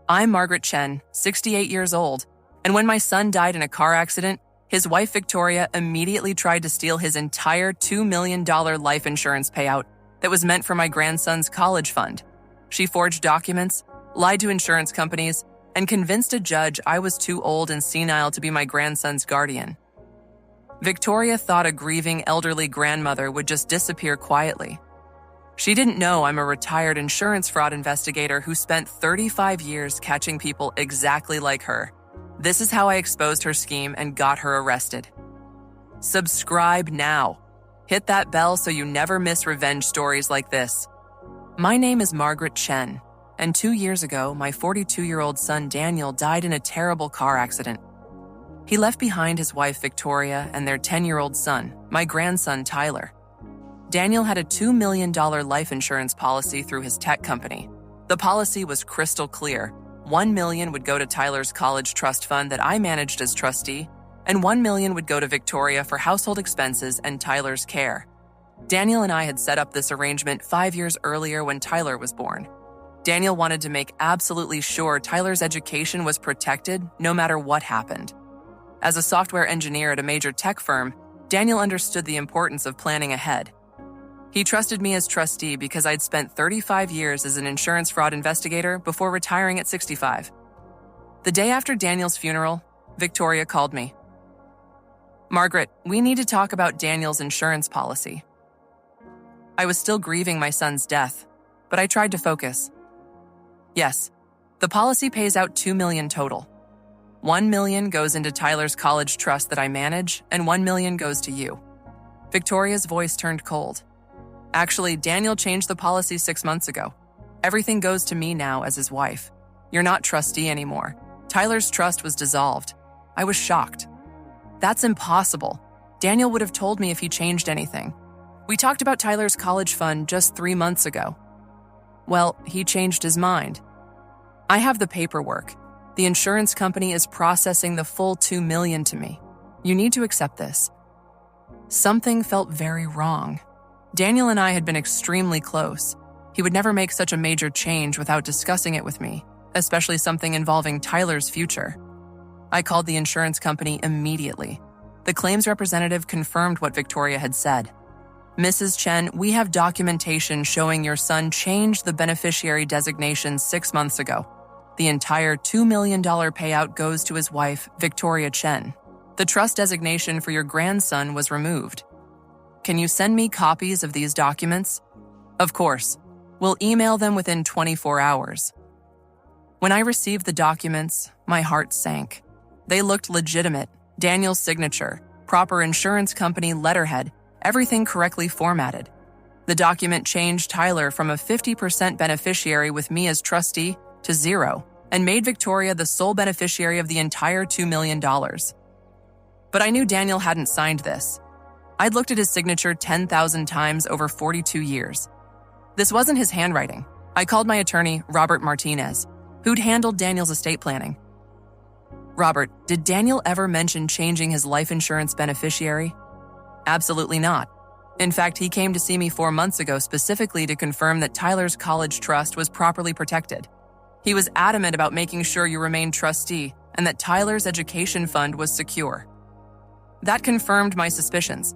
I'm Margaret Chen, 68 years old, and when my son died in a car accident, his wife Victoria immediately tried to steal his entire $2 million life insurance payout that was meant for my grandson's college fund. She forged documents, lied to insurance companies, and convinced a judge I was too old and senile to be my grandson's guardian. Victoria thought a grieving elderly grandmother would just disappear quietly. She didn't know I'm a retired insurance fraud investigator who spent 35 years catching people exactly like her. This is how I exposed her scheme and got her arrested. Subscribe now. Hit that bell so you never miss revenge stories like this. My name is Margaret Chen, and 2 years ago, my 42-year-old son Daniel died in a terrible car accident. He left behind his wife Victoria and their 10-year-old son, my grandson Tyler. Daniel had a $2 million life insurance policy through his tech company. The policy was crystal clear. $1 million would go to Tyler's college trust fund that I managed as trustee, and $1 million would go to Victoria for household expenses and Tyler's care. Daniel and I had set up this arrangement 5 years earlier when Tyler was born. Daniel wanted to make absolutely sure Tyler's education was protected no matter what happened. As a software engineer at a major tech firm, Daniel understood the importance of planning ahead. He trusted me as trustee because I'd spent 35 years as an insurance fraud investigator before retiring at 65. The day after Daniel's funeral, Victoria called me. "Margaret, we need to talk about Daniel's insurance policy." I was still grieving my son's death, but I tried to focus. Yes, the policy pays out $2 million total. $1 million goes into Tyler's college trust that I manage, and $1 million goes to you. Victoria's voice turned cold. Actually, Daniel changed the policy 6 months ago. Everything goes to me now as his wife. You're not trustee anymore. Tyler's trust was dissolved. I was shocked. That's impossible. Daniel would have told me if he changed anything. We talked about Tyler's college fund just 3 months ago. Well, he changed his mind. I have the paperwork. The insurance company is processing the full $2 million to me. You need to accept this. Something felt very wrong. Daniel and I had been extremely close. He would never make such a major change without discussing it with me, especially something involving Tyler's future. I called the insurance company immediately. The claims representative confirmed what Victoria had said. "Mrs. Chen, we have documentation showing your son changed the beneficiary designation 6 months ago. The entire $2 million payout goes to his wife, Victoria Chen. The trust designation for your grandson was removed. Can you send me copies of these documents?" "Of course. We'll email them within 24 hours. When I received the documents, my heart sank. They looked legitimate. Daniel's signature, proper insurance company letterhead, everything correctly formatted. The document changed Tyler from a 50% beneficiary with me as trustee to 0 and made Victoria the sole beneficiary of the entire $2 million. But I knew Daniel hadn't signed this. I'd looked at his signature 10,000 times over 42 years. This wasn't his handwriting. I called my attorney, Robert Martinez, who'd handled Daniel's estate planning. "Robert, did Daniel ever mention changing his life insurance beneficiary?" "Absolutely not. In fact, he came to see me 4 months ago specifically to confirm that Tyler's college trust was properly protected. He was adamant about making sure you remained trustee and that Tyler's education fund was secure. That confirmed my suspicions.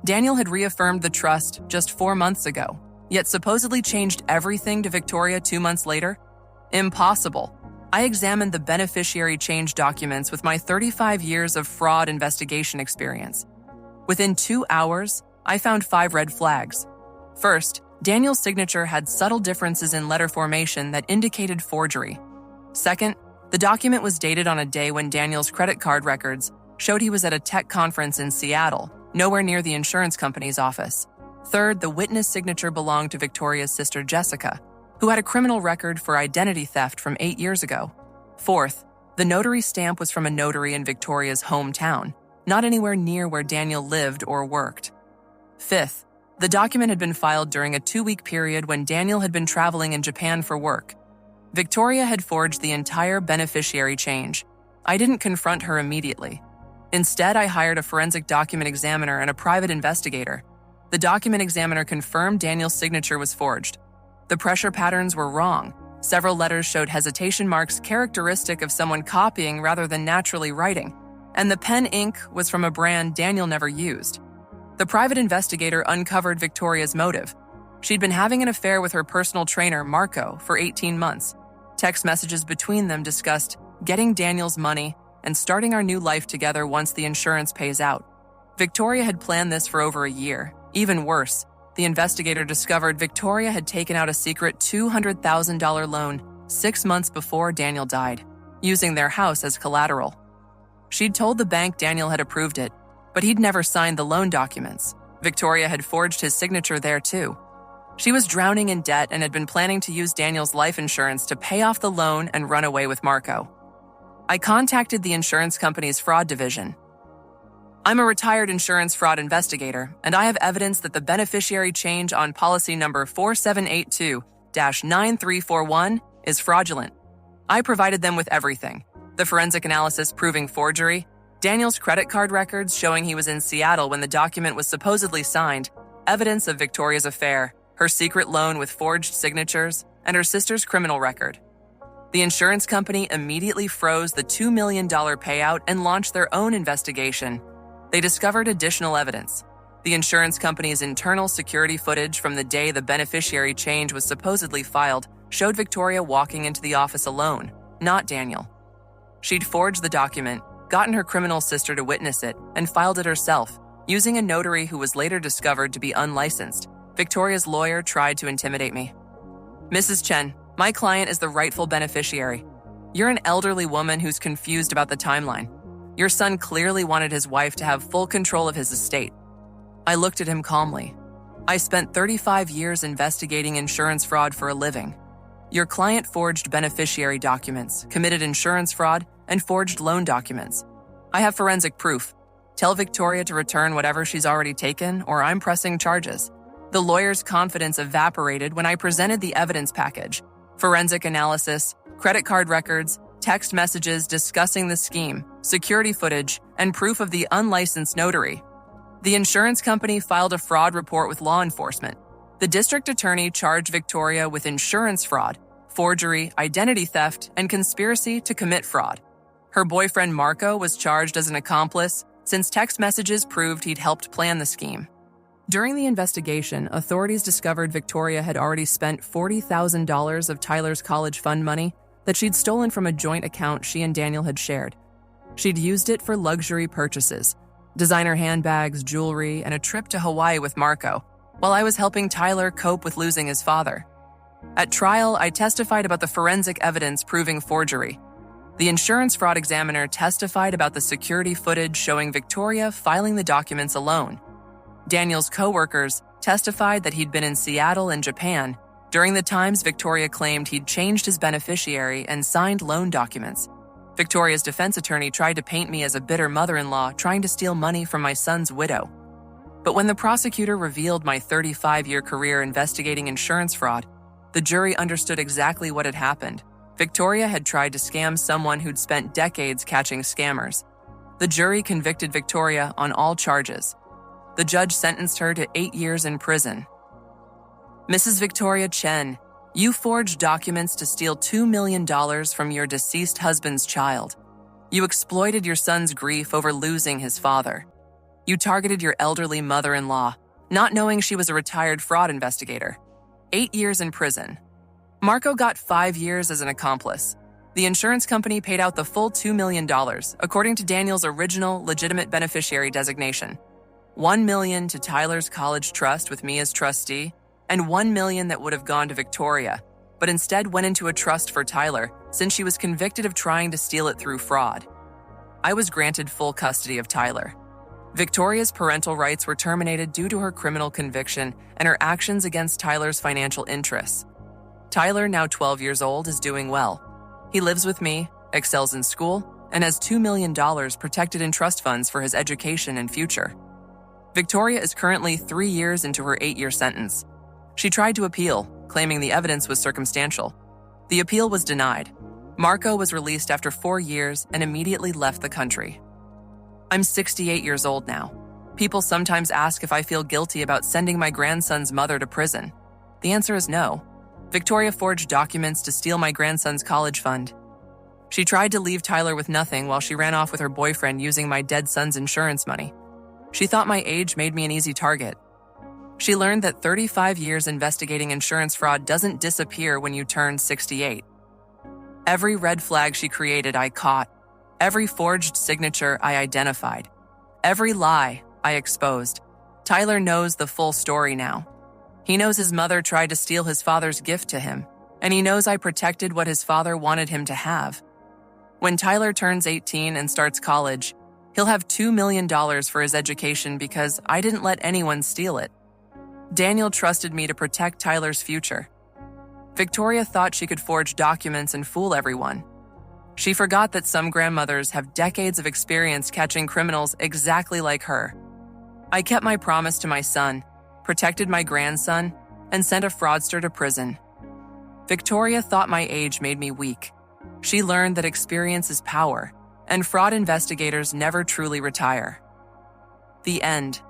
Daniel had reaffirmed the trust just 4 months ago, yet supposedly changed everything to Victoria 2 months later? Impossible. I examined the beneficiary change documents with my 35 years of fraud investigation experience. Within 2 hours, I found 5 red flags. First, Daniel's signature had subtle differences in letter formation that indicated forgery. Second, the document was dated on a day when Daniel's credit card records showed he was at a tech conference in Seattle, nowhere near the insurance company's office. Third, the witness signature belonged to Victoria's sister Jessica, who had a criminal record for identity theft from 8 years ago. Fourth, the notary stamp was from a notary in Victoria's hometown, not anywhere near where Daniel lived or worked. Fifth, the document had been filed during a 2-week period when Daniel had been traveling in Japan for work. Victoria had forged the entire beneficiary change. I didn't confront her immediately. Instead, I hired a forensic document examiner and a private investigator. The document examiner confirmed Daniel's signature was forged. The pressure patterns were wrong. Several letters showed hesitation marks characteristic of someone copying rather than naturally writing, and the pen ink was from a brand Daniel never used. The private investigator uncovered Victoria's motive. She'd been having an affair with her personal trainer, Marco, for 18 months. Text messages between them discussed getting Daniel's money and starting our new life together once the insurance pays out. Victoria had planned this for over a year. Even worse, the investigator discovered Victoria had taken out a secret $200,000 loan 6 months before Daniel died, using their house as collateral. She'd told the bank Daniel had approved it, but he'd never signed the loan documents. Victoria had forged his signature there too. She was drowning in debt and had been planning to use Daniel's life insurance to pay off the loan and run away with Marco. I contacted the insurance company's fraud division. I'm a retired insurance fraud investigator, and I have evidence that the beneficiary change on policy number 4782-9341 is fraudulent. I provided them with everything: the forensic analysis proving forgery, Daniel's credit card records showing he was in Seattle when the document was supposedly signed, evidence of Victoria's affair, her secret loan with forged signatures, and her sister's criminal record. The insurance company immediately froze the $2 million payout and launched their own investigation. They discovered additional evidence. The insurance company's internal security footage from the day the beneficiary change was supposedly filed showed Victoria walking into the office alone, not Daniel. She'd forged the document, gotten her criminal sister to witness it, and filed it herself, using a notary who was later discovered to be unlicensed. Victoria's lawyer tried to intimidate me. Mrs. Chen, my client is the rightful beneficiary. You're an elderly woman who's confused about the timeline. Your son clearly wanted his wife to have full control of his estate. I looked at him calmly. I spent 35 years investigating insurance fraud for a living. Your client forged beneficiary documents, committed insurance fraud, and forged loan documents. I have forensic proof. Tell Victoria to return whatever she's already taken, or I'm pressing charges. The lawyer's confidence evaporated when I presented the evidence package: forensic analysis, credit card records, text messages discussing the scheme, security footage, and proof of the unlicensed notary. The insurance company filed a fraud report with law enforcement. The district attorney charged Victoria with insurance fraud, forgery, identity theft, and conspiracy to commit fraud. Her boyfriend Marco was charged as an accomplice since text messages proved he'd helped plan the scheme. During the investigation, authorities discovered Victoria had already spent $40,000 of Tyler's college fund money that she'd stolen from a joint account she and Daniel had shared. She'd used it for luxury purchases, designer handbags, jewelry, and a trip to Hawaii with Marco, while I was helping Tyler cope with losing his father. At trial, I testified about the forensic evidence proving forgery. The insurance fraud examiner testified about the security footage showing Victoria filing the documents alone. Daniel's co-workers testified that he'd been in Seattle and Japan during the times Victoria claimed he'd changed his beneficiary and signed loan documents. Victoria's defense attorney tried to paint me as a bitter mother-in-law trying to steal money from my son's widow. But when the prosecutor revealed my 35-year career investigating insurance fraud, the jury understood exactly what had happened. Victoria had tried to scam someone who'd spent decades catching scammers. The jury convicted Victoria on all charges. The judge sentenced her to 8 years in prison. Mrs. Victoria Chen, you forged documents to steal $2 million from your deceased husband's child. You exploited your son's grief over losing his father. You targeted your elderly mother-in-law, not knowing she was a retired fraud investigator. 8 years in prison. Marco got 5 years as an accomplice. The insurance company paid out the full $2 million, according to Daniel's original legitimate beneficiary designation. $1 million to Tyler's college trust with me as trustee, and $1 million that would have gone to Victoria, but instead went into a trust for Tyler since she was convicted of trying to steal it through fraud. I was granted full custody of Tyler. Victoria's parental rights were terminated due to her criminal conviction and her actions against Tyler's financial interests. Tyler, now 12 years old, is doing well. He lives with me, excels in school, and has $2 million protected in trust funds for his education and future. Victoria is currently 3 years into her 8-year sentence. She tried to appeal, claiming the evidence was circumstantial. The appeal was denied. Marco was released after 4 years and immediately left the country. I'm 68 years old now. People sometimes ask if I feel guilty about sending my grandson's mother to prison. The answer is no. Victoria forged documents to steal my grandson's college fund. She tried to leave Tyler with nothing while she ran off with her boyfriend using my dead son's insurance money. She thought my age made me an easy target. She learned that 35 years investigating insurance fraud doesn't disappear when you turn 68. Every red flag she created, I caught. Every forged signature, I identified. Every lie, I exposed. Tyler knows the full story now. He knows his mother tried to steal his father's gift to him, and he knows I protected what his father wanted him to have. When Tyler turns 18 and starts college, he'll have $2 million for his education because I didn't let anyone steal it. Daniel trusted me to protect Tyler's future. Victoria thought she could forge documents and fool everyone. She forgot that some grandmothers have decades of experience catching criminals exactly like her. I kept my promise to my son, protected my grandson, and sent a fraudster to prison. Victoria thought my age made me weak. She learned that experience is power, and fraud investigators never truly retire. The end.